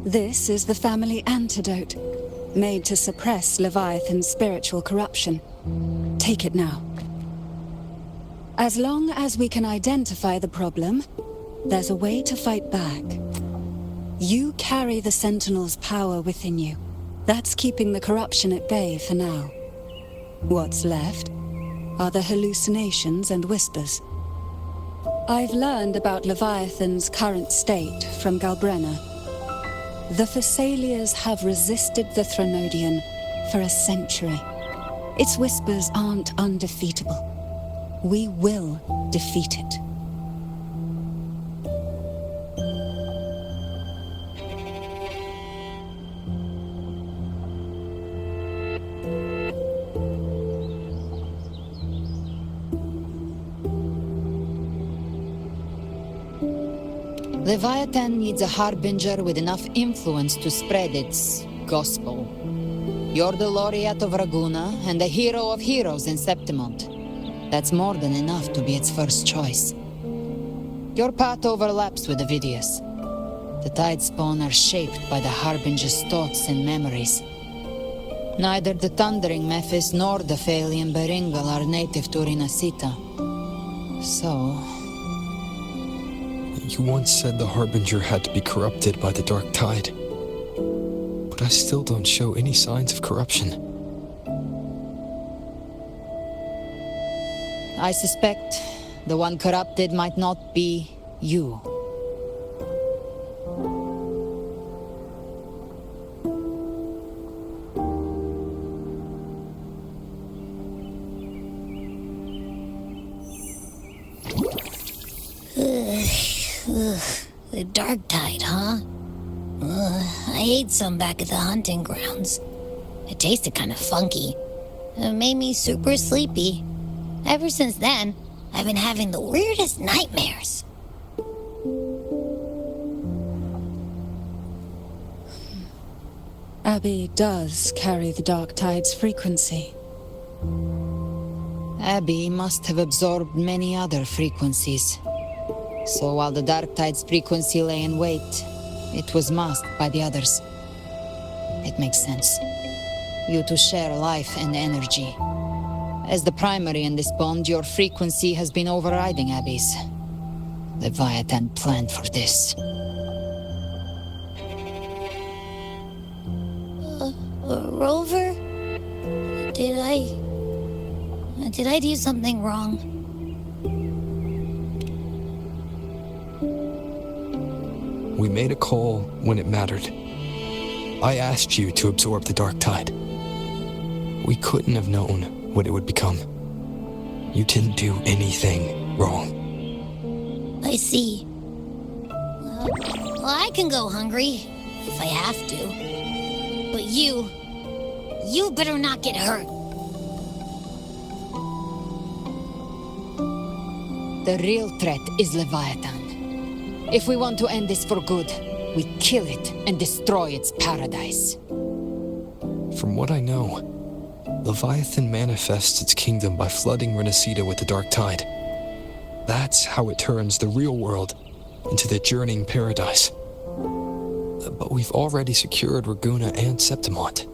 This is the family antidote, made to suppress Leviathan's spiritual corruption. Take it now. As long as we can identify the problem, there's a way to fight back. You carry the Sentinel's power within you. That's keeping the corruption at bay for now. What's left are the hallucinations and whispers. I've learned about Leviathan's current state from Galbrenna. The Thessalians have resisted the Threnodian for a century. Its whispers aren't undefeatable. We will defeat it. Leviathan needs a harbinger with enough influence to spread its gospel. You're the laureate of Raguna and the hero of heroes in Septimont. That's more than enough to be its first choice. Your path overlaps with Avidius. The Tidespawn are shaped by the harbinger's thoughts and memories. Neither the Thundering Mephis nor the Phalian Beringal are native to Rinasita. So... You once said the Harbinger had to be corrupted by the Dark Tide. But I still don't show any signs of corruption. I suspect the one corrupted might not be you. The Dark Tide, huh? I ate some back at the hunting grounds. It tasted kind of funky. It made me super sleepy. Ever since then, I've been having the weirdest nightmares. Abby does carry the Dark Tide's frequency. Abby must have absorbed many other frequencies. So while the Dark Tide's frequency lay in wait, it was masked by the others. It makes sense. You two share life and energy. As the primary in this bond, your frequency has been overriding Abby's. Leviathan planned for this. Rover? Did I do something wrong? We made a call when it mattered. I asked you to absorb the Dark Tide. We couldn't have known what it would become. You didn't do anything wrong. I see. Well, I can go hungry, if I have to. But you better not get hurt. The real threat is Leviathan. If we want to end this for good, we kill it and destroy its paradise. From what I know, Leviathan manifests its kingdom by flooding Renacida with the Dark Tide. That's how it turns the real world into the journeying paradise. But we've already secured Raguna and Septimont.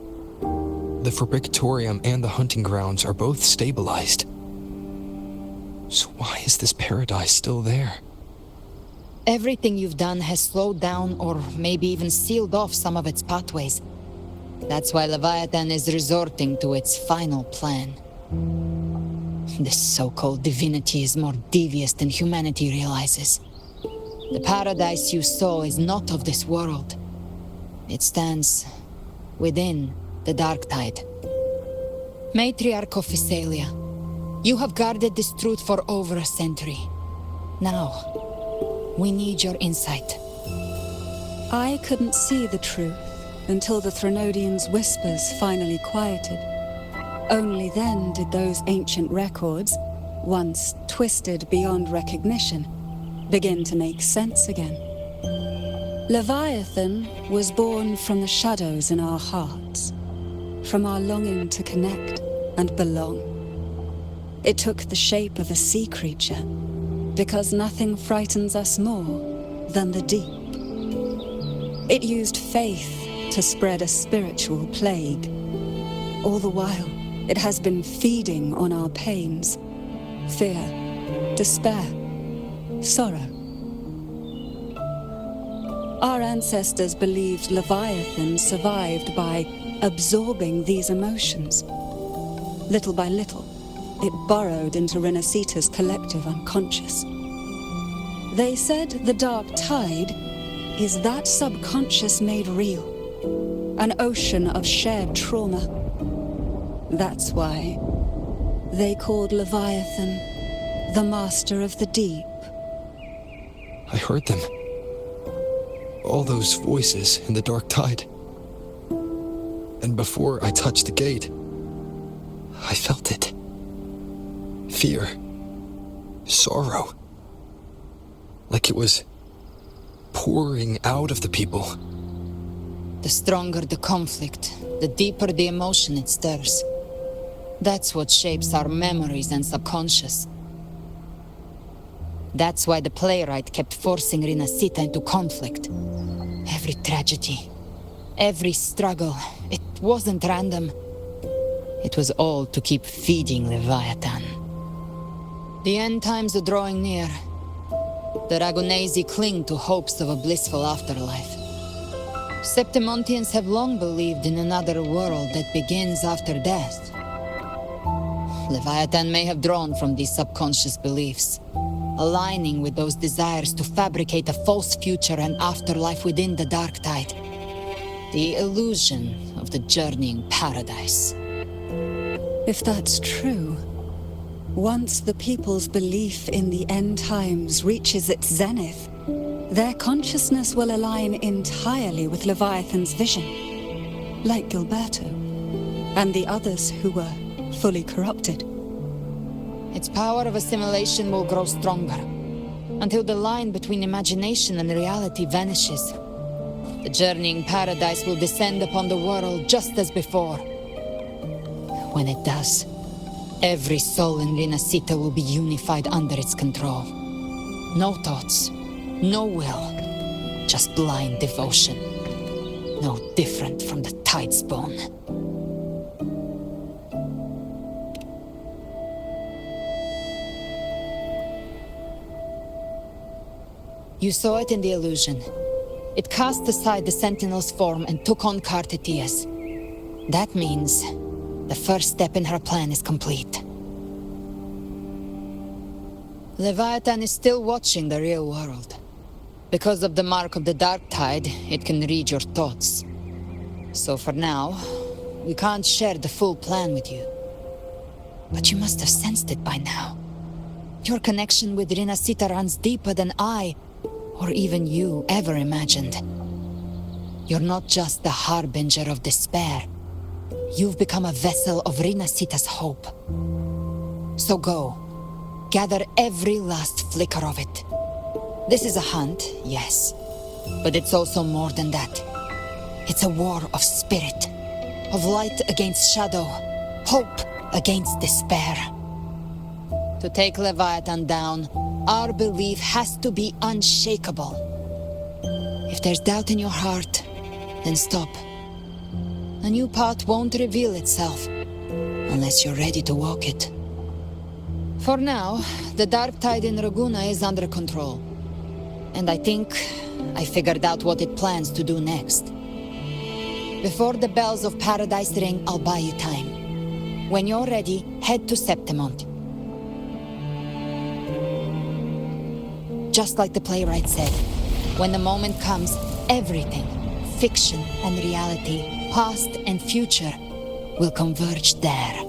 The Fabricatorium and the hunting grounds are both stabilized. So why is this paradise still there? Everything you've done has slowed down or maybe even sealed off some of its pathways. That's why Leviathan is resorting to its final plan. This so-called divinity is more devious than humanity realizes. The paradise you saw is not of this world. It stands within the Dark Tide. Matriarch of Physalia, you have guarded this truth for over a century. Now, we need your insight. I couldn't see the truth until the Threnodian's whispers finally quieted. Only then did those ancient records, once twisted beyond recognition, begin to make sense again. Leviathan was born from the shadows in our hearts, from our longing to connect and belong. It took the shape of a sea creature, because nothing frightens us more than the deep. It used faith to spread a spiritual plague. All the while, it has been feeding on our pains. Fear, despair, sorrow. Our ancestors believed Leviathan survived by absorbing these emotions. Little by little, it burrowed into Renacita's collective unconscious. They said the dark tide is that subconscious made real, an ocean of shared trauma. That's why they called Leviathan the Master of the Deep. I heard them. All those voices in the dark tide. And before I touched the gate, I felt it. Fear. Sorrow. Like it was pouring out of the people. The stronger the conflict, the deeper the emotion it stirs. That's what shapes our memories and subconscious. That's why the playwright kept forcing Renacita into conflict. Every tragedy, every struggle, it wasn't random. It was all to keep feeding Leviathan. The end times are drawing near. The Ragonesi cling to hopes of a blissful afterlife. Septimontians have long believed in another world that begins after death. Leviathan may have drawn from these subconscious beliefs, aligning with those desires to fabricate a false future and afterlife within the dark tide. The illusion of the journeying paradise. If that's true, once the people's belief in the end times reaches its zenith, their consciousness will align entirely with Leviathan's vision, like Gilberto, and the others who were fully corrupted. Its power of assimilation will grow stronger, until the line between imagination and reality vanishes. The journeying paradise will descend upon the world just as before. When it does, every soul in Renacita will be unified under its control. No thoughts, no will, just blind devotion. No different from the Tidespawn. You saw it in the illusion. It cast aside the Sentinel's form and took on Cartetia's. That means the first step in her plan is complete. Leviathan is still watching the real world. Because of the mark of the dark tide, it can read your thoughts. So for now, we can't share the full plan with you. But you must have sensed it by now. Your connection with Renacita runs deeper than I, or even you, ever imagined. You're not just the harbinger of despair. You've become a vessel of Renacita's hope. So go. Gather every last flicker of it. This is a hunt, yes. But it's also more than that. It's a war of spirit. Of light against shadow. Hope against despair. To take Leviathan down, our belief has to be unshakable. If there's doubt in your heart, then stop. A new path won't reveal itself, unless you're ready to walk it. For now, the dark tide in Raguna is under control. And I think I figured out what it plans to do next. Before the bells of paradise ring, I'll buy you time. When you're ready, head to Septimont. Just like the playwright said, when the moment comes, everything, fiction and reality, past and future, will converge there.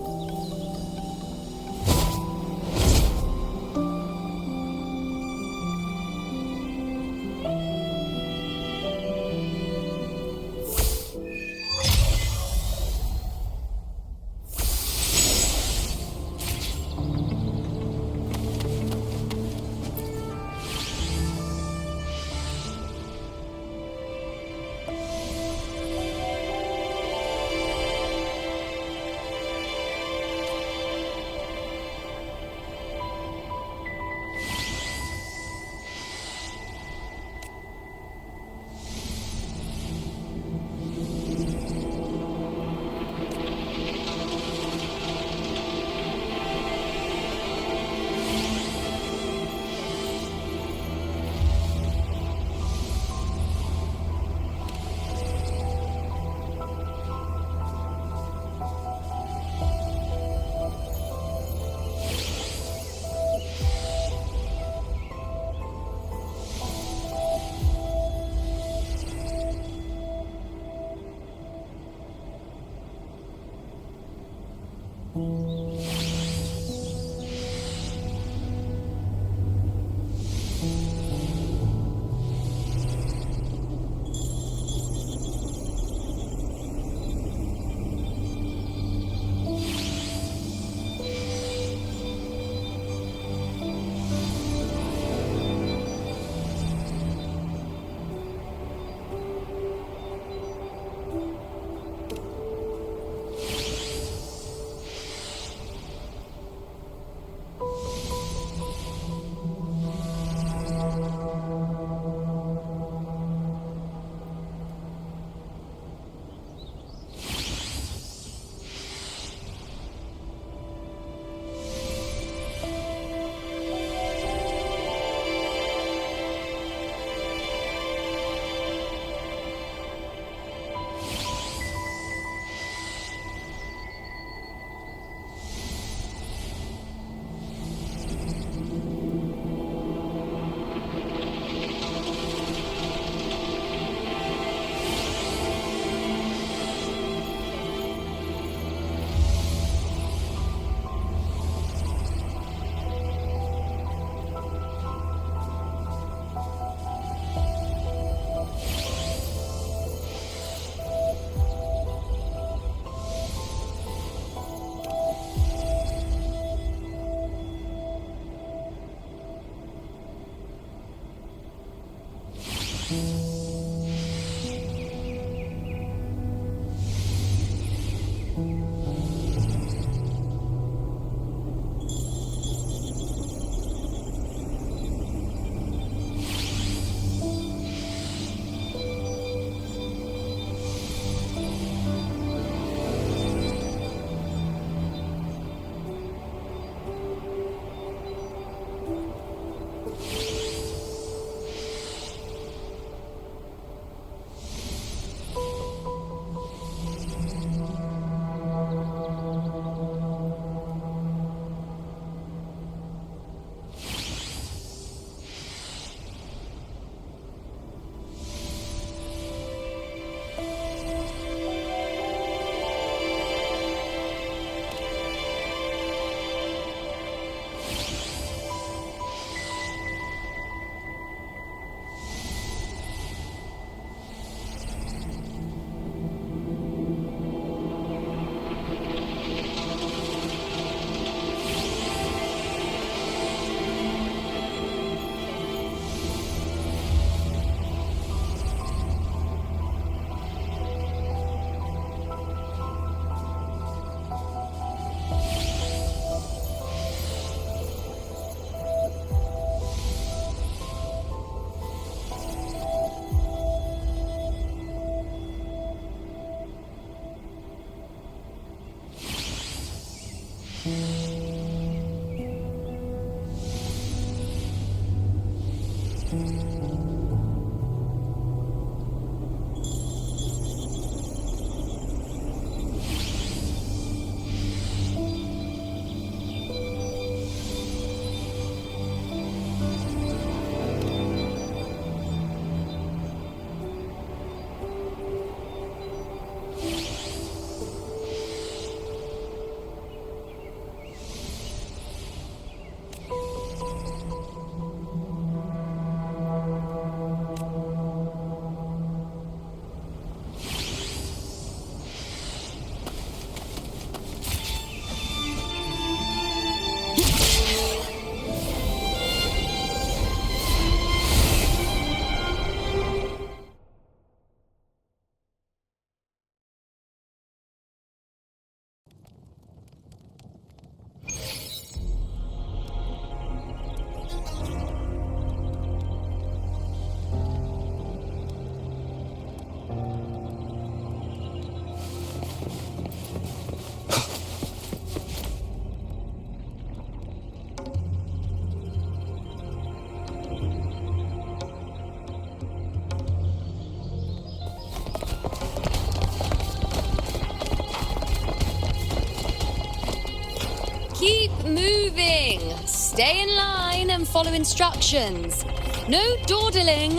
Keep moving! Stay in line and follow instructions. No dawdling.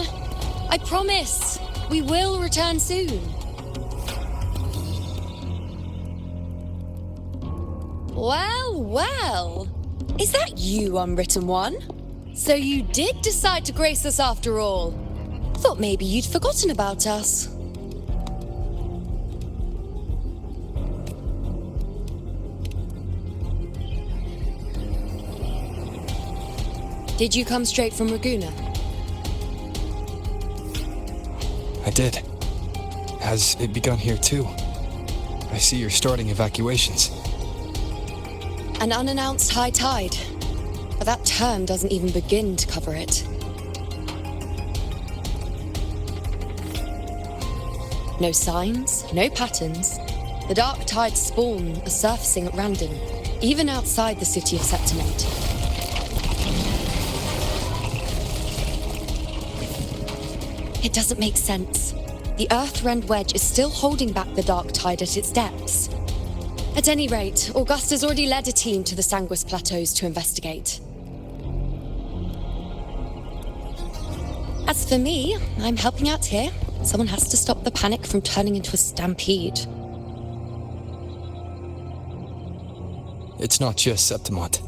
I promise, we will return soon. Well, well. Is that you, Unwritten One? So you did decide to grace us after all. Thought maybe you'd forgotten about us. Did you come straight from Raguna? I did. Has it begun here too? I see you're starting evacuations. An unannounced high tide. But that term doesn't even begin to cover it. No signs, no patterns. The dark tide's spawn are surfacing at random, even outside the city of Septimont. It doesn't make sense. The Earth-rend wedge is still holding back the dark tide at its depths. At any rate, Augusta's already led a team to the Sanguis Plateaus to investigate. As for me, I'm helping out here. Someone has to stop the panic from turning into a stampede. It's not just Septimont.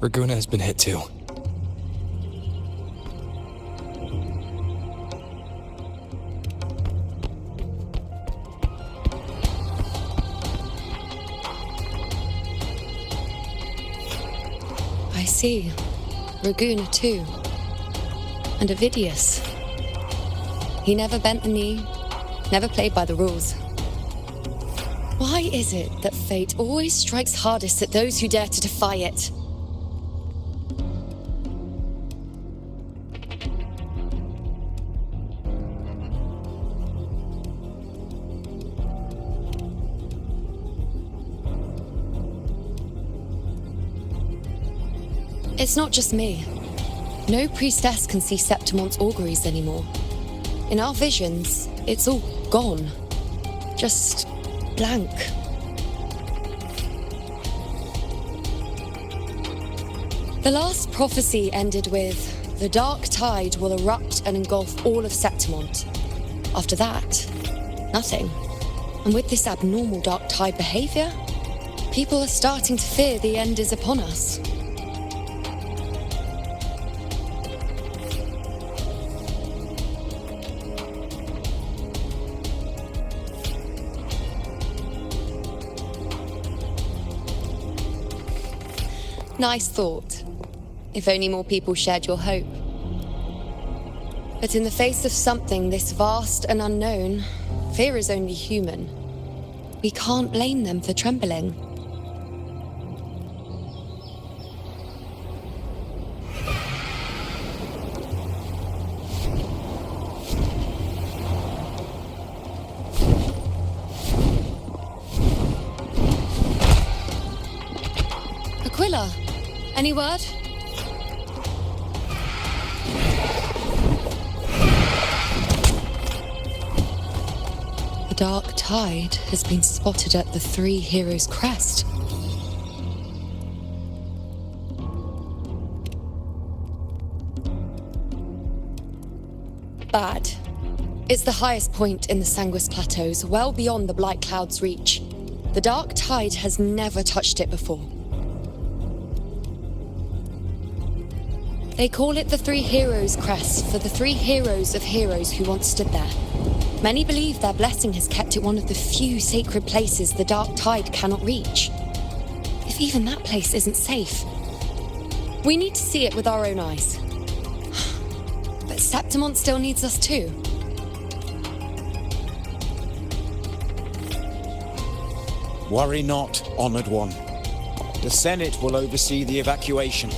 Raguna has been hit too. I see. Raguna too. And Ovidius. He never bent the knee, never played by the rules. Why is it that fate always strikes hardest at those who dare to defy it? It's not just me. No priestess can see Septimont's auguries anymore. In our visions, it's all gone. Just blank. The last prophecy ended with, the dark tide will erupt and engulf all of Septimont. After that, nothing. And with this abnormal dark tide behavior, people are starting to fear the end is upon us. Nice thought. If only more people shared your hope. But in the face of something this vast and unknown, fear is only human. We can't blame them for trembling. Aquila, any word? The dark tide has been spotted at the Three Heroes' crest. Bad. It's the highest point in the Sanguis Plateaus, well beyond the Blight Cloud's reach. The dark tide has never touched it before. They call it the Three Heroes' crest for the three heroes of heroes who once stood there. Many believe their blessing has kept it one of the few sacred places the dark tide cannot reach. If even that place isn't safe, we need to see it with our own eyes. But Septimont still needs us too. Worry not, Honored One. The Senate will oversee the evacuation.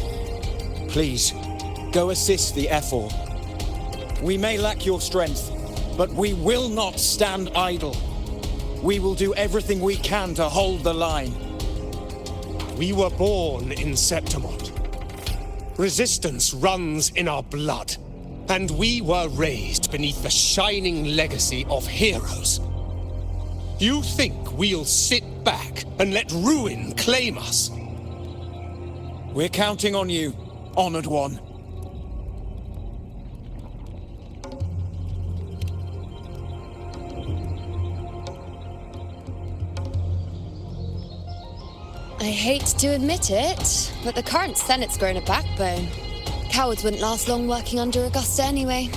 Please, go assist the Ephor. We may lack your strength, but we will not stand idle. We will do everything we can to hold the line. We were born in Septimont. Resistance runs in our blood, and we were raised beneath the shining legacy of heroes. You think we'll sit back and let ruin claim us? We're counting on you, Honored One. I hate to admit it, but the current Senate's grown a backbone. Cowards wouldn't last long working under Augusta anyway.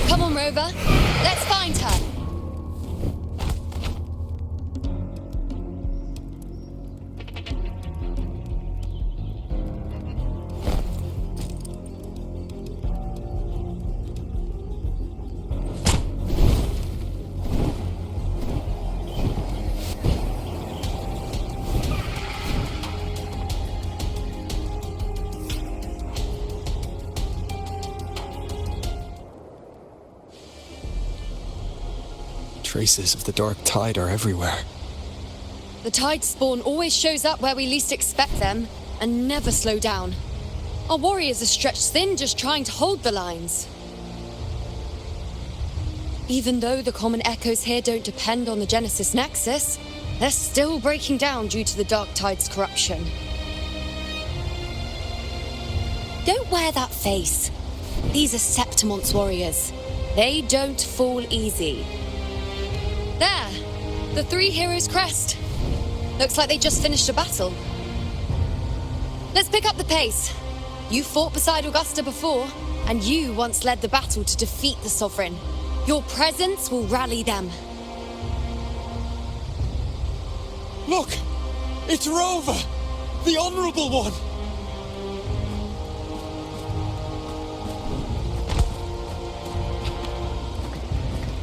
Come on, Rover. Let's find her. Traces of the dark tide are everywhere. The tide spawn always shows up where we least expect them, and never slow down. Our warriors are stretched thin just trying to hold the lines. Even though the common echoes here don't depend on the Genesis Nexus, they're still breaking down due to the dark tide's corruption. Don't wear that face. These are Septimont's warriors. They don't fall easy. There! The three heroes' crest. Looks like they just finished a battle. Let's pick up the pace. You fought beside Augusta before, and you once led the battle to defeat the Sovereign. Your presence will rally them. Look! It's Rover! The Honourable One!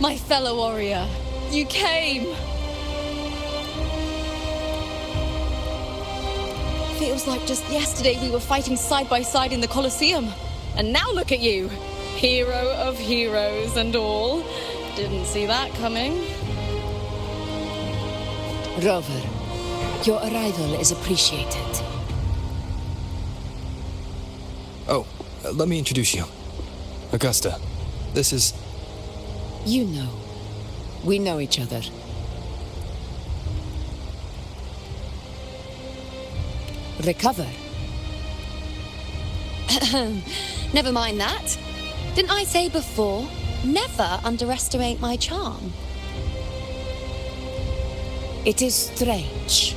My fellow warrior, you came! Feels like just yesterday we were fighting side by side in the Colosseum. And now look at you! Hero of heroes and all. Didn't see that coming. Rover, your arrival is appreciated. Oh, let me introduce you. Augusta, this is... You know. We know each other. Recover. Never mind that. Didn't I say before, never underestimate my charm? It is strange.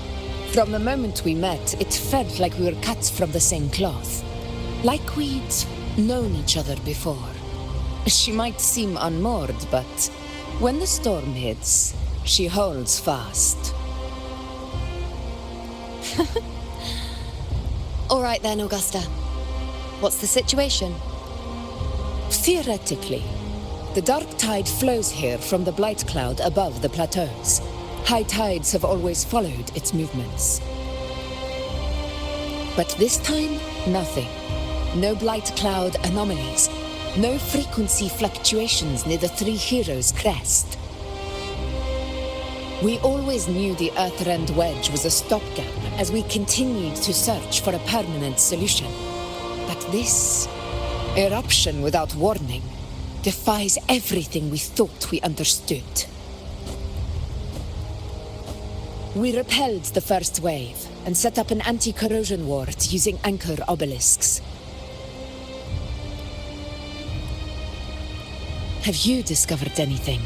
From the moment we met, it felt like we were cut from the same cloth. Like we'd known each other before. She might seem unmoored, but when the storm hits, she holds fast. All right then, Augusta. What's the situation? Theoretically, the dark tide flows here from the blight cloud above the plateaus. High tides have always followed its movements. But this time, nothing. No blight cloud anomalies. No frequency fluctuations near the Three Heroes' crest. We always knew the Earthrend Wedge was a stopgap as we continued to search for a permanent solution. But this eruption without warning defies everything we thought we understood. We repelled the first wave and set up an anti-corrosion ward using anchor obelisks. Have you discovered anything?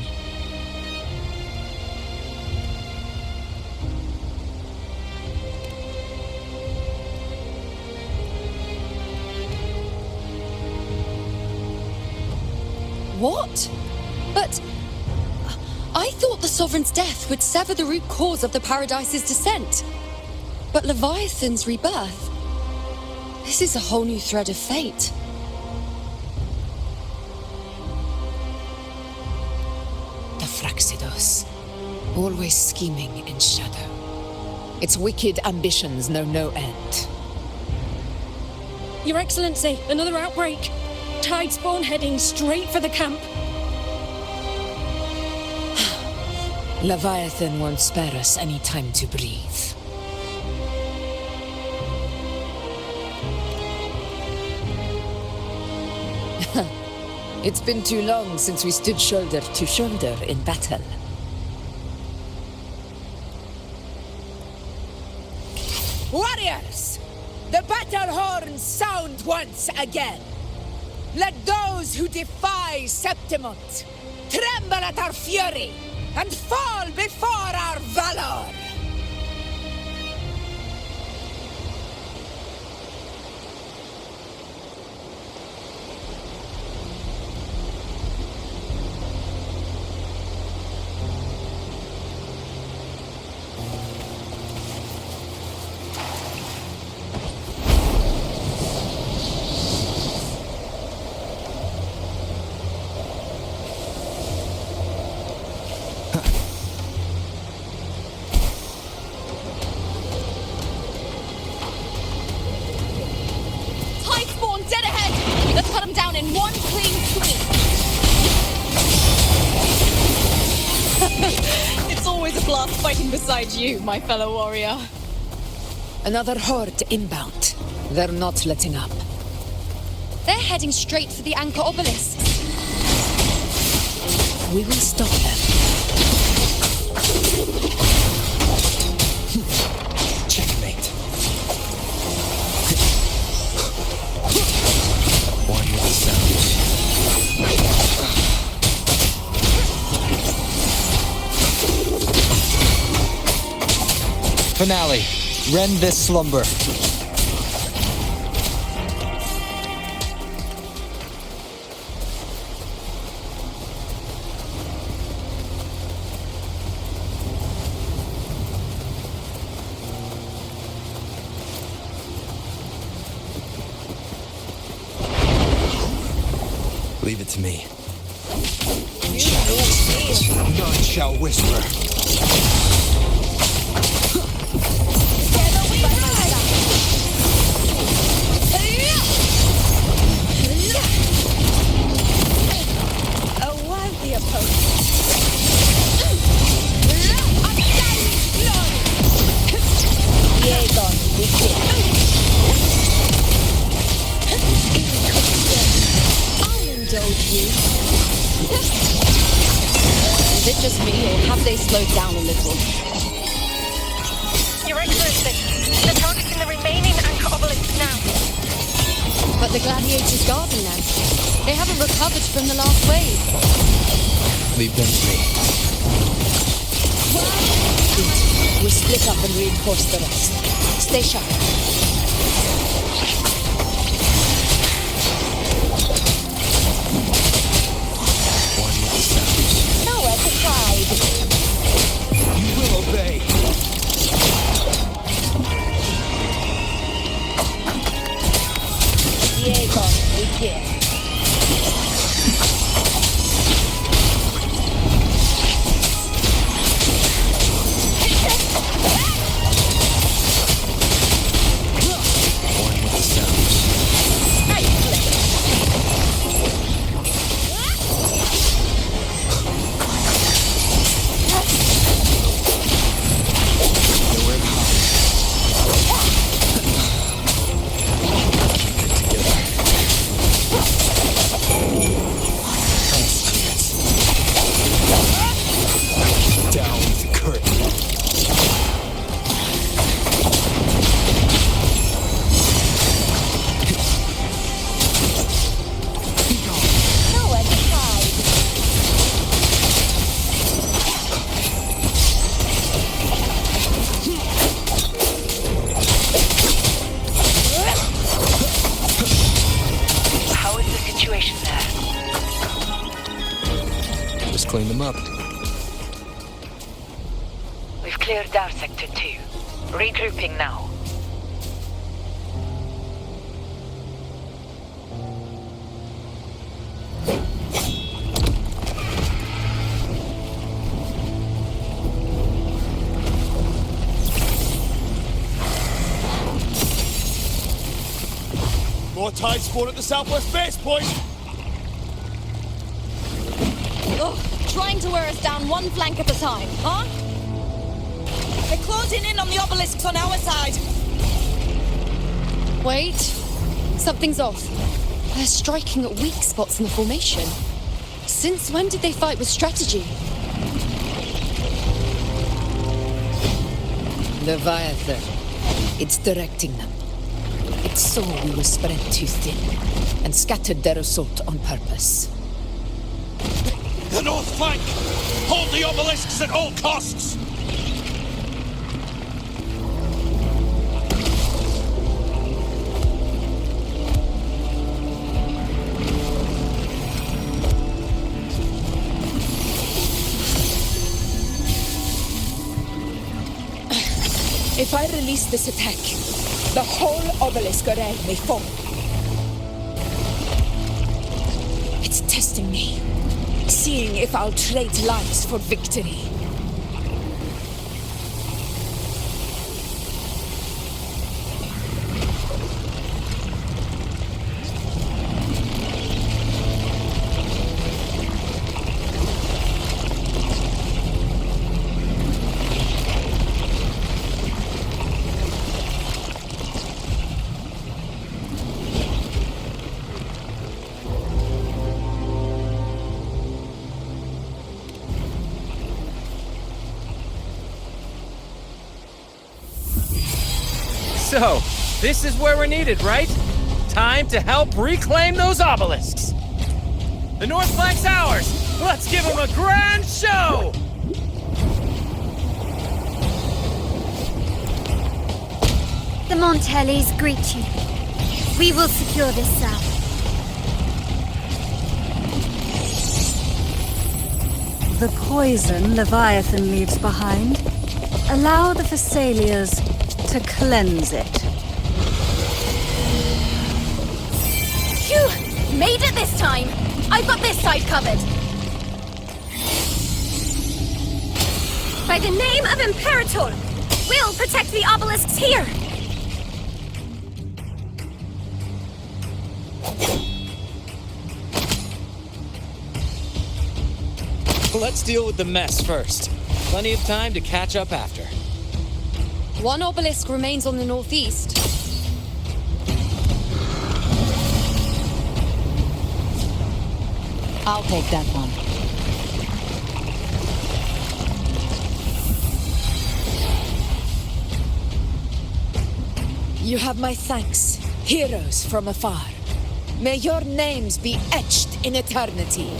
What? But... I thought the Sovereign's death would sever the root cause of the Paradise's descent. But Leviathan's rebirth... This is a whole new thread of fate. The Fraxidos. Always scheming in shadow. Its wicked ambitions know no end. Your Excellency, another outbreak. Tide spawn heading straight for the camp. Leviathan won't spare us any time to breathe. It's been too long since we stood shoulder to shoulder in battle. Warriors! The battle horns sound once again! Let those who defy Septimont tremble at our fury and fall before our valor! Tidespawn dead ahead! Let's cut them down in one clean sweep! It's always a blast fighting beside you, my fellow warrior. Another horde inbound. They're not letting up. They're heading straight for the anchor obelisks. We will stop them. Checkmate. One with the sounds. Finale. Rend this slumber. Leave it to me. None shall whisper. A worthy opponent. Is it just me, or have they slowed down a little? Your Excellency, they're targeting the remaining anchor obelisks now. But the gladiators guard them now. They haven't recovered from the last wave. Leave them to me. We split up and reinforce the rest. Stay sharp. One with the sounds. Nowhere to hide. You will obey. Diego, we here. One with the sounds. Nowhere to hide. Get together. Down with the curtain. Nowhere to hide. How is the situation there? Just clean them up. We've cleared our sector 2. Regrouping now. More tide spawn at the southwest base point! Ugh, trying to wear us down one flank at a time, huh? They're closing in on the obelisks on our side. Wait. Something's off. They're striking at weak spots in the formation. Since when did they fight with strategy? Leviathan. It's directing them. It's so we were spread too thin, and scattered their assault on purpose. The north flank! Hold the obelisks at all costs! If I release this attack, the whole obelisk array may fall. It's testing me, seeing if I'll trade lives for victory. So, this is where we're needed, right? Time to help reclaim those obelisks. The north flank's ours! Let's give them a grand show! The Montellis greet you. We will secure this cell. The poison Leviathan leaves behind, allow the Thessalians to cleanse it. Phew! Made it this time! I've got this side covered! By the name of Imperator, we'll protect the obelisks here! Let's deal with the mess first. Plenty of time to catch up after. One obelisk remains on the northeast. I'll take that one. You have my thanks, heroes from afar. May your names be etched in eternity.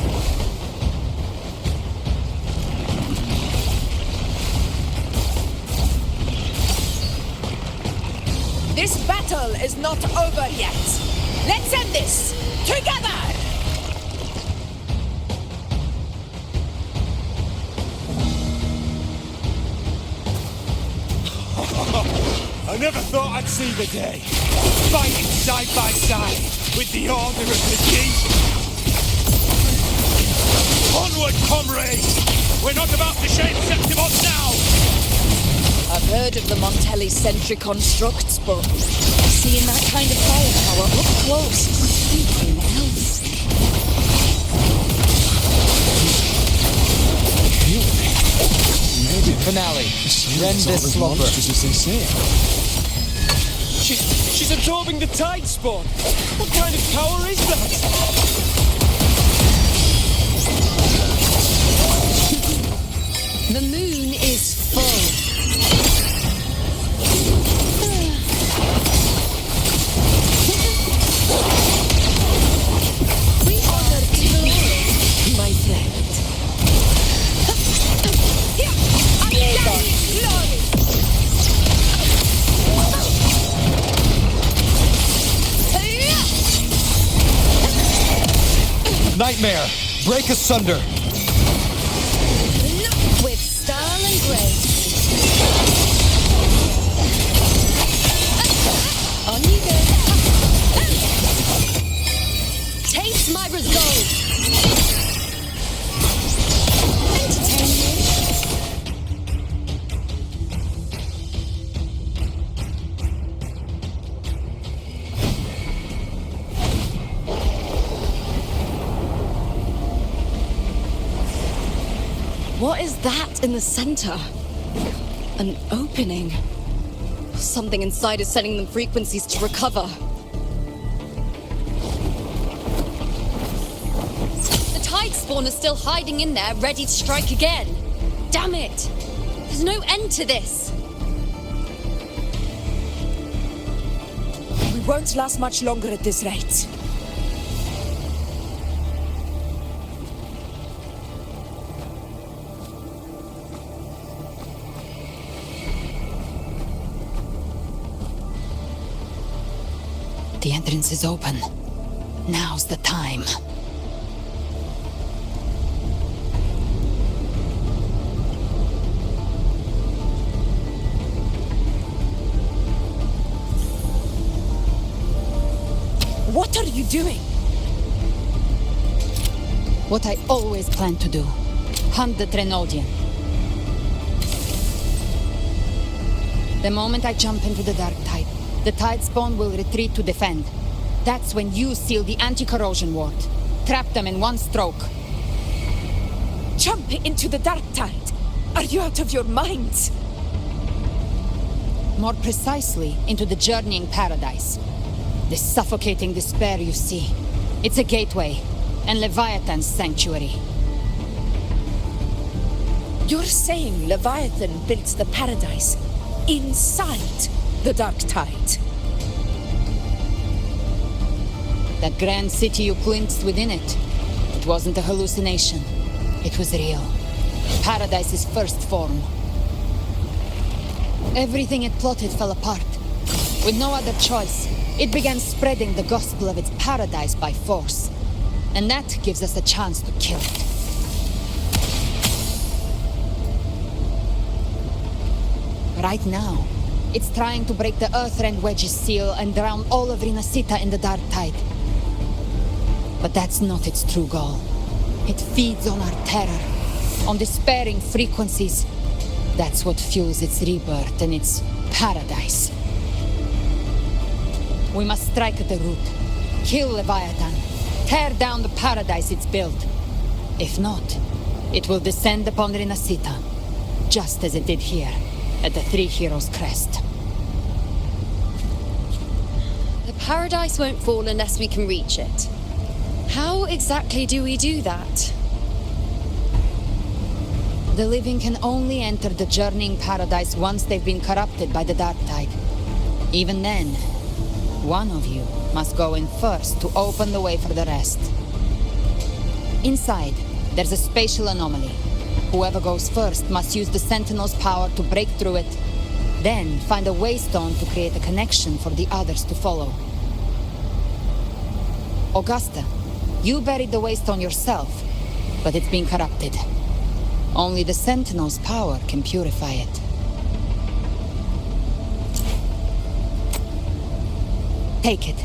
This battle is not over yet. Let's end this together! I never thought I'd see the day. Fighting side by side with the Order of Negation. Onward, comrades! We're not about to shame Septimont now! I've heard of the Montelli-centric constructs, but seeing that kind of firepower up close, something else. Maybe Finale. Rend this slumber. As they say. She's absorbing the tide spawn. What kind of power is that? The moon is full. We honor glory, my friend. Glory! Nightmare! Break asunder! With style and grace. On you go. Taste my resolve. Entertain me. What is that in the center? An opening. Something inside is sending them frequencies to recover. The tide spawn is still hiding in there, ready to strike again. Damn it! There's no end to this. With won't last much longer at this rate. The entrance is open. Now's the time. What are you doing? What I always planned to do. Hunt the Trenodian. The moment I jump into the dark tide, the tide spawn will retreat to defend. That's when you seal the anti-corrosion ward. Trap them in one stroke. Jump into the dark tide? Are you out of your minds? More precisely, into the journeying paradise. The suffocating despair you see. It's a gateway, and Leviathan's sanctuary. You're saying Leviathan built the paradise inside the dark tide? That grand city you glimpsed within it, it wasn't a hallucination. It was real. Paradise's first form. Everything it plotted fell apart. With no other choice, it began spreading the gospel of its paradise by force. And that gives us a chance to kill it. Right now, it's trying to break the Earthrend Wedge's seal and drown all of Renacita in the dark tide. But that's not its true goal. It feeds on our terror, on despairing frequencies. That's what fuels its rebirth and its paradise. We must strike at the root, kill Leviathan, tear down the paradise it's built. If not, it will descend upon Renacita, just as it did here, at the Three Heroes' Crest. The paradise won't fall unless we can reach it. How exactly do we do that? The living can only enter the journeying paradise once they've been corrupted by the dark tide. Even then, one of you must go in first to open the way for the rest. Inside, there's a spatial anomaly. Whoever goes first must use the Sentinel's power to break through it, then find a waystone to create a connection for the others to follow. Augusta, you buried the waystone yourself, but it's been corrupted. Only the Sentinel's power can purify it. Take it.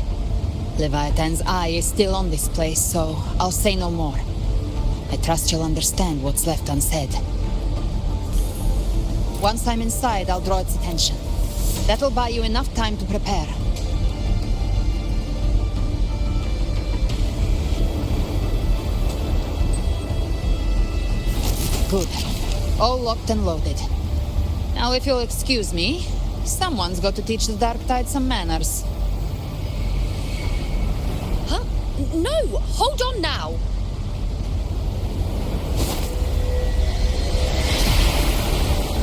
Leviathan's eye is still on this place, so I'll say no more. I trust you'll understand what's left unsaid. Once I'm inside, I'll draw its attention. That'll buy you enough time to prepare. Good. All locked and loaded. Now, if you'll excuse me, someone's got to teach the Dark Tide some manners. Huh? No! Hold on now!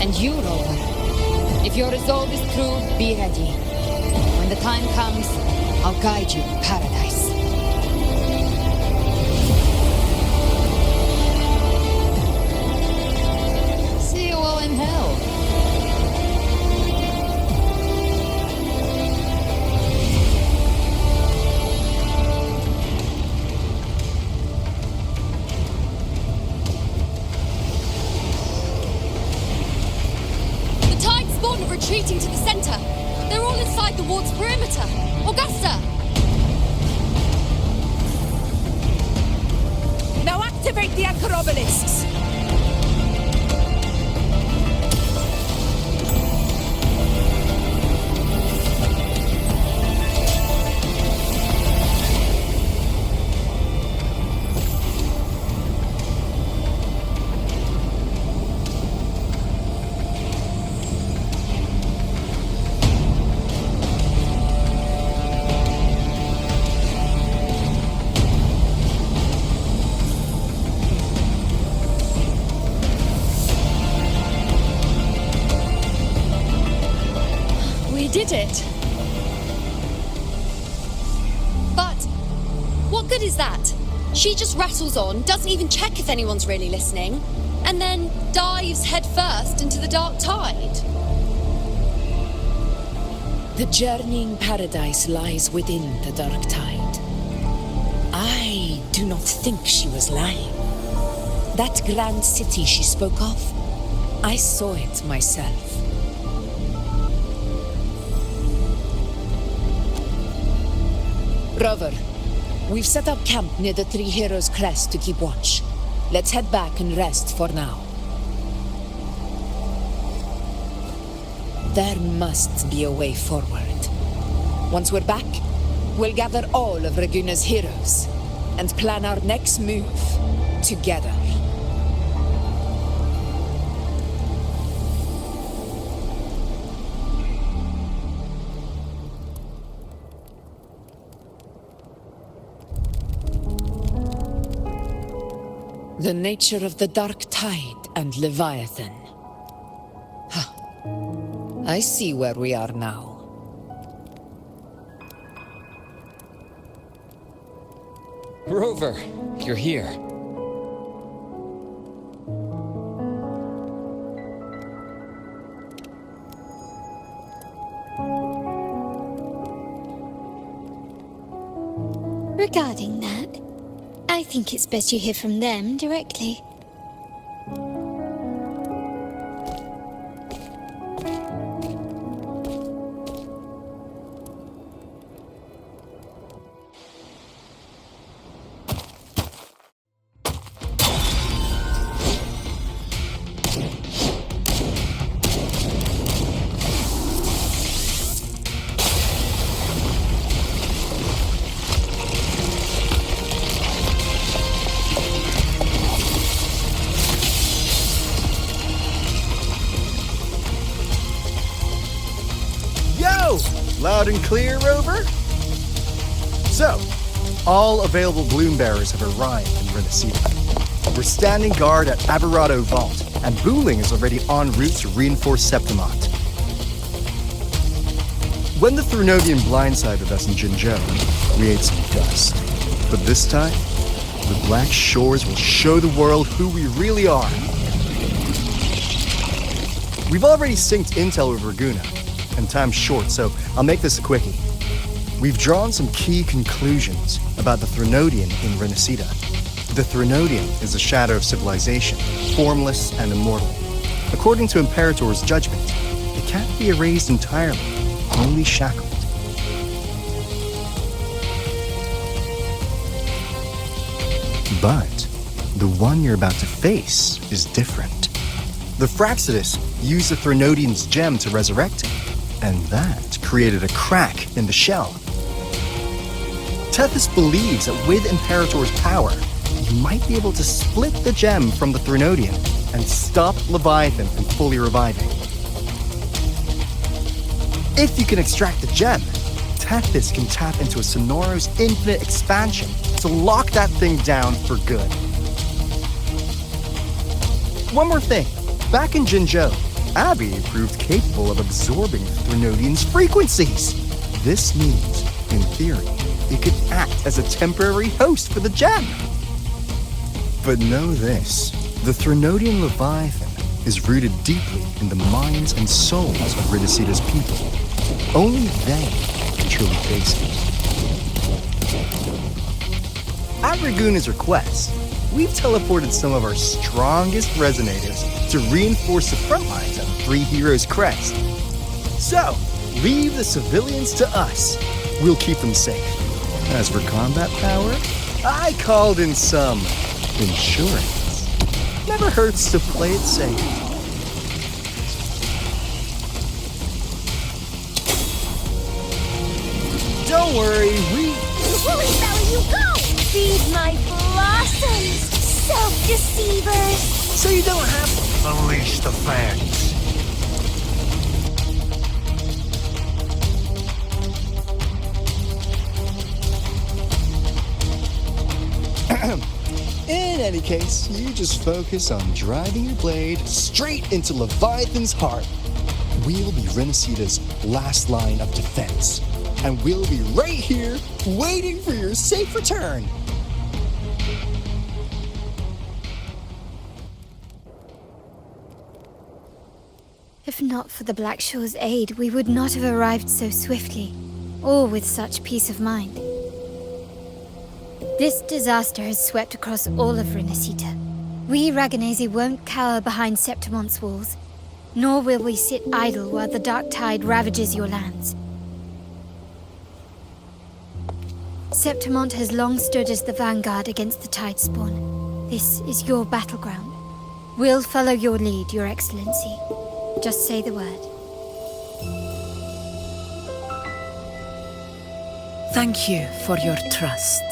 And you, Rover. If your resolve is true, be ready. When the time comes, I'll guide you to paradise. See you all in hell. Retreating to the center. They're all inside the ward's perimeter. Augusta! Now activate the anchor obelisks! Did it? good is that? She just rattles on, doesn't even check if anyone's really listening, and then dives headfirst into the dark tide. The journeying paradise lies within the dark tide. I do not think she was lying. That grand city she spoke of, I saw it myself. Rover, we've set up camp near the Three Heroes Crest to keep watch. Let's head back and rest for now. There must be a way forward. Once we're back, we'll gather all of Raguna's heroes and plan our next move together. The nature of the dark tide and Leviathan. I see where we are now. Rover, you're here. Regarding that, I think it's best you hear from them directly. Loud and clear, Rover? So, all available bloom bearers have arrived in Renacida. We're standing guard at Averado Vault, and Booling is already en route to reinforce Septimont. When the Thrunodian blindsided us in Jinzhou, we ate some dust. But this time, the Black Shores will show the world who we really are. We've already synced intel with Raguna, and time's short, so I'll make this a quickie. We've drawn some key conclusions about the Thrunodian in Renacida. The Thrunodian is a shadow of civilization, formless and immortal. According to Imperator's judgment, it can't be erased entirely, only shackled. But the one you're about to face is different. The Fraxidus used the Thrunodian's gem to resurrect him, and that created a crack in the shell. Tethys believes that with Imperator's power, you might be able to split the gem from the Thrunodian and stop Leviathan from fully reviving. If you can extract the gem, Tethys can tap into a Sonoro's infinite expansion to lock that thing down for good. One more thing. Back in Jinzhou, Abby proved capable of absorbing Thrunodian's frequencies. This means, in theory, it could act as a temporary host for the gem. But know this, the Thrunodian Leviathan is rooted deeply in the minds and souls of Renacita's people. Only they can truly face it. At Raguna's request, we've teleported some of our strongest Resonators to reinforce the front lines at Three Heroes Crest. So, leave the civilians to us. We'll keep them safe. As for combat power, I called in some insurance. Never hurts to play it safe. Don't worry, Woolly belly, you go! Feed my blossoms, self-deceivers! So you don't have to unleash the fangs. In any case, you just focus on driving your blade straight into Leviathan's heart. We'll be Renacida's last line of defense. and we'll be right here waiting for your safe return. If not for the Black Shore's aid, we would not have arrived so swiftly, or with such peace of mind. This disaster has swept across all of Renacita. We Raganesi won't cower behind Septimont's walls, nor will we sit idle while the dark tide ravages your lands. Septimont has long stood as the vanguard against the tide spawn. This is your battleground. We'll follow your lead, Your Excellency. Just say the word. Thank you for your trust.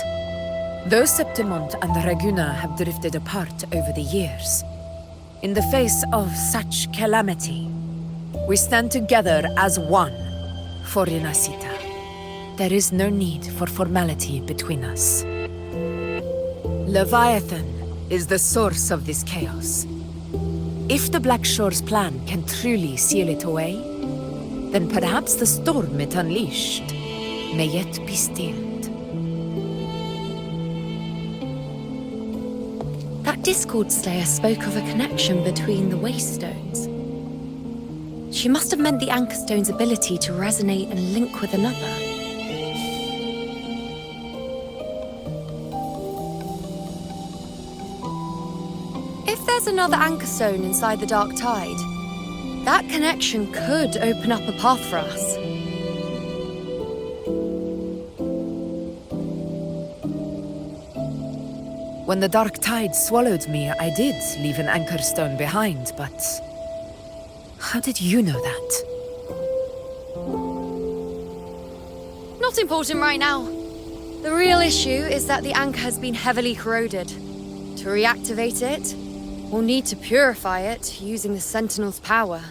Though Septimont and Raguna have drifted apart over the years, in the face of such calamity, we stand together as one for Renacita. There is no need for formality between us. Leviathan is the source of this chaos. If the Black Shore's plan can truly seal it away, then perhaps the storm it unleashed may yet be stilled. That Discord Slayer spoke of a connection between the Waystones. She must have meant the Anchor Stone's ability to resonate and link with another. If there's another Anchor Stone inside the Dark Tide, that connection could open up a path for us. When the dark tide swallowed me, I did leave an anchor stone behind, but how did you know that? Not important right now. The real issue is that the anchor has been heavily corroded. To reactivate it, we'll need to purify it using the Sentinel's power.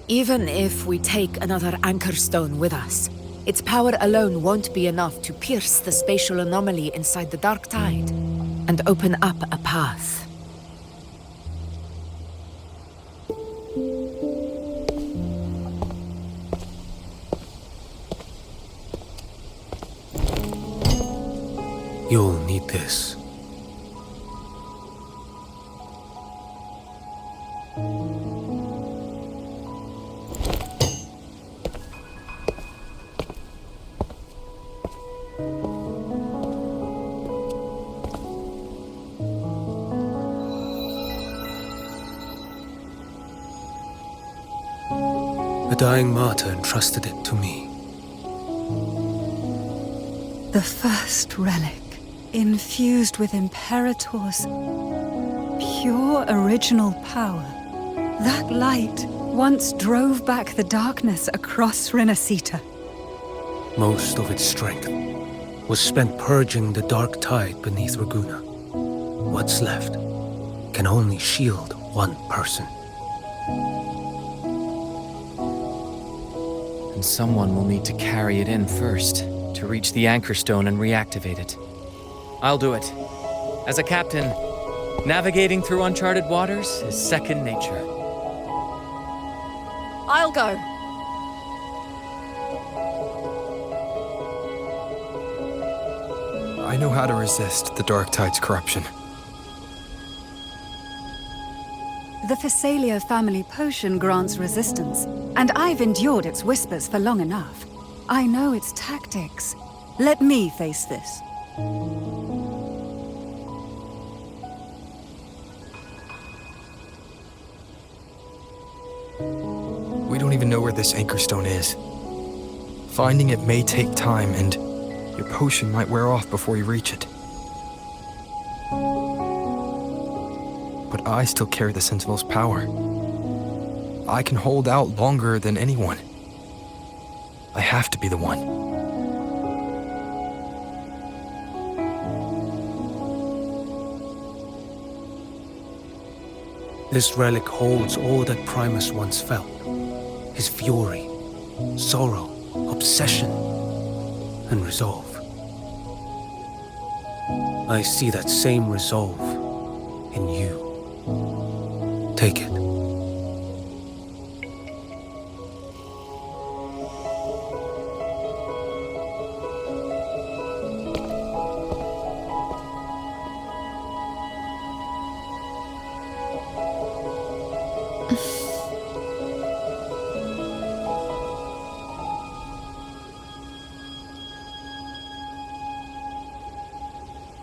Even if we take another anchor stone with us, its power alone won't be enough to pierce the spatial anomaly inside the dark tide and open up a path. You'll need this. A dying martyr entrusted it to me. The first relic, infused with Imperator's pure original power. That light once drove back the darkness across Renacita. Most of its strength was spent purging the dark tide beneath Raguna. What's left can only shield one person. And someone will need to carry it in first, to reach the Anchor Stone and reactivate it. I'll do it. As a captain, navigating through uncharted waters is second nature. I'll go. I know how to resist the Dark Tide's corruption. The Phasalia family potion grants resistance, and I've endured its whispers for long enough. I know its tactics. Let me face this. We don't even know where this Anchor Stone is. Finding it may take time, and your potion might wear off before you reach it. But I still carry the Sentinel's power. I can hold out longer than anyone. I have to be the one. This relic holds all that Primus once felt. His fury, sorrow, obsession, and resolve. I see that same resolve in you. Take it.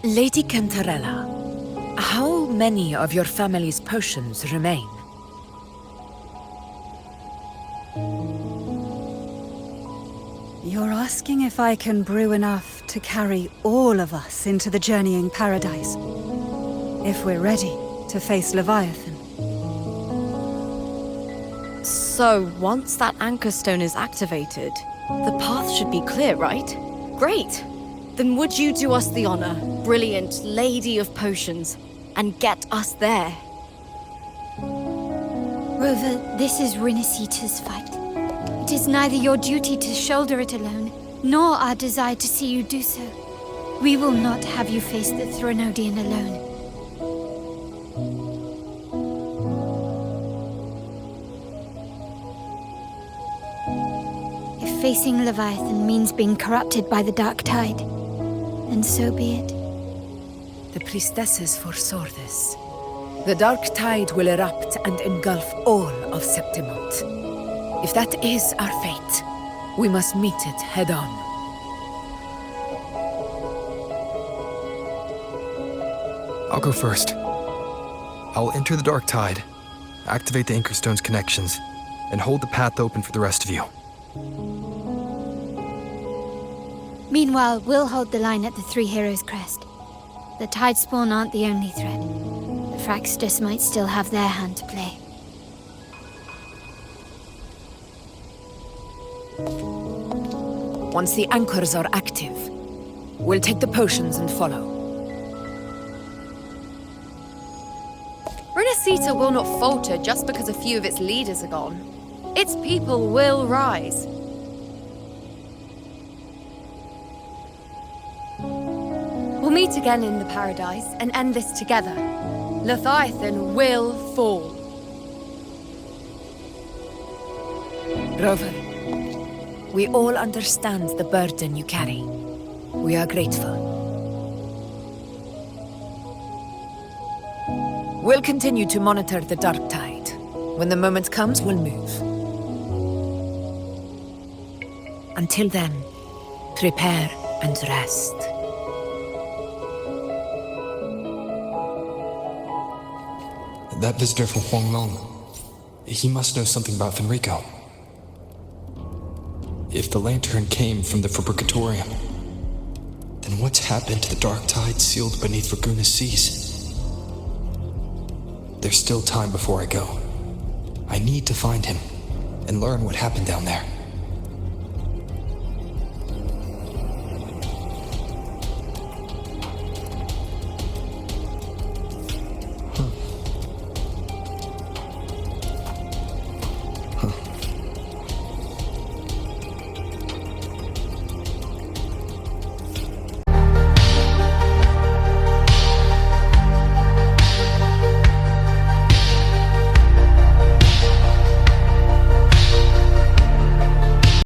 Lady Cantarella, how many of your family's potions remain? You're asking if I can brew enough to carry all of us into the journeying paradise? If we're ready to face Leviathan? So, once that anchor stone is activated, the path should be clear, right? Great! Then would you do us the honor, brilliant Lady of Potions, and get us there? Rover, this is Renacita's fight. It is neither your duty to shoulder it alone, nor our desire to see you do so. We will not have you face the Threnodian alone. If facing Leviathan means being corrupted by the Dark Tide, then so be it. The priestesses foresaw this. The Dark Tide will erupt and engulf all of Septimont. If that is our fate, we must meet it head-on. I'll go first. I'll enter the Dark Tide, activate the Anchorstone's connections, and hold the path open for the rest of you. Meanwhile, we'll hold the line at the Three Heroes Crest. The Tidespawn aren't the only threat. The Fraxtus might still have their hand to play. Once the anchors are active, we'll take the potions and follow. Renacita will not falter just because a few of its leaders are gone. Its people will rise. We'll meet again in the paradise and end this together. Leviathan will fall. Rover, we all understand the burden you carry. We are grateful. We'll continue to monitor the Dark Tide. When the moment comes, we'll move. Until then, prepare and rest. That visitor from Huanglong, he must know something about Fenrico. If the lantern came from the Fabricatorium, then what's happened to the Dark Tide sealed beneath Raguna's seas? There's still time before I go. I need to find him and learn what happened down there.